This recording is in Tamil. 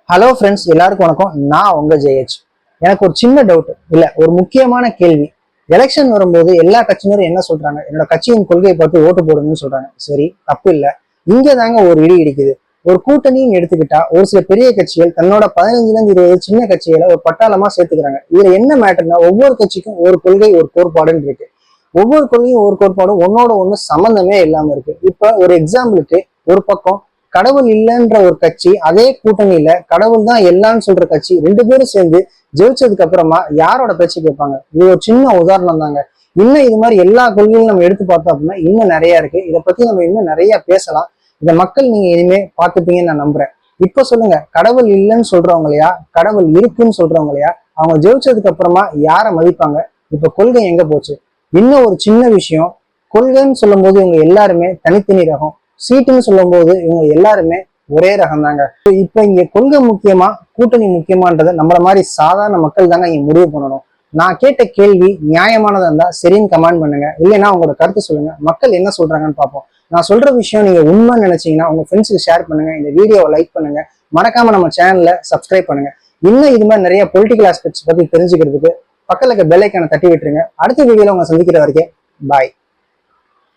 ஹலோ ஃப்ரெண்ட்ஸ், எல்லாருக்கும் வணக்கம். நான் உங்க ஜெயச். எனக்கு ஒரு சின்ன டவுட், இல்ல ஒரு முக்கியமான கேள்வி. எலெக்ஷன் வரும்போது எல்லா கட்சியினரும் என்ன சொல்றாங்க? என்னோட கட்சியின் கொள்கையை பார்த்து ஓட்டு போடுங்கன்னு சொல்றாங்க. சரி, தப்பு இல்ல. இங்க தாங்க ஒரு இடி இடிக்குது. ஒரு கூட்டணின்னு எடுத்துக்கிட்டா ஒரு சில பெரிய கட்சிகள் தன்னோட 15-20 சின்ன கட்சிகளை ஒரு பட்டாளமா சேர்த்துக்கிறாங்க. இதுல என்ன மேட்டர்னா, ஒவ்வொரு கட்சிக்கும் ஒரு கொள்கை, ஒரு கோட்பாடுன்னு இருக்கு. ஒவ்வொரு கொள்கையும் ஒரு கோட்பாடும் ஒன்னோட ஒண்ணு சம்பந்தமே இல்லாம இருக்கு. இப்ப ஒரு எக்ஸாம்பிளுக்கு, ஒரு பக்கம் கடவுள் இல்லைன்ற ஒரு கட்சி, அதே கூட்டணியில கடவுள் தான் எல்லான்னு சொல்ற கட்சி, ரெண்டு பேரும் சேர்ந்து ஜெயிச்சதுக்கு அப்புறமா யாரோட பேச்சு கேட்பாங்க? இது ஒரு சின்ன உதாரணம் தாங்க. இன்னும் இது மாதிரி எல்லா கொள்கையும் நம்ம எடுத்து பார்த்தோம் அப்படின்னா இன்னும் நிறைய இருக்கு. இதை பத்தி நம்ம இன்னும் நிறைய பேசலாம். இந்த மக்கள் நீங்க இனிமே பார்த்துப்பீங்கன்னு நான் நம்புறேன். இப்ப சொல்லுங்க, கடவுள் இல்லைன்னு சொல்றவங்களையா, கடவுள் இருக்குன்னு சொல்றவங்களையா, அவங்க ஜெயிச்சதுக்கு அப்புறமா யாரை மதிப்பாங்க? இப்ப கொள்கை எங்க போச்சு? இன்னும் ஒரு சின்ன விஷயம், கொள்கைன்னு சொல்லும் போது இவங்க எல்லாருமே தனித்தனி ரகம், சீட்டுன்னு சொல்லும் போது இவங்க எல்லாருமே ஒரே ரகம் தாங்க. இப்ப இங்க கொள்கை முக்கியமா, கூட்டணி முக்கியமான்றதை நம்மள மாதிரி சாதாரண மக்கள் தாங்க இங்க முடிவு பண்ணணும். நான் கேட்ட கேள்வி நியாயமானதா இருந்தா சரின்னு கமெண்ட் பண்ணுங்க, இல்லைன்னா உங்களோட கருத்து சொல்லுங்க. மக்கள் என்ன சொல்றாங்கன்னு பார்ப்போம். நான் சொல்ற விஷயம் நீங்க உண்மைன்னு நினைச்சீங்கன்னா உங்க ஃப்ரெண்ட்ஸுக்கு ஷேர் பண்ணுங்க, இந்த வீடியோவை லைக் பண்ணுங்க, மறக்காம நம்ம சேனலை சப்ஸ்கிரைப் பண்ணுங்க. இன்னும் இது மாதிரி நிறைய பொலிட்டிக்கல் ஆஸ்பெக்ட்ஸ் பத்தி தெரிஞ்சுக்கிறதுக்கு பக்கத்துல இருக்க பெல் ஐக்கானை தட்டி விட்டுருங்க. அடுத்த வீடியோல உங்க சந்திக்கிற வரைக்கும் பாய்.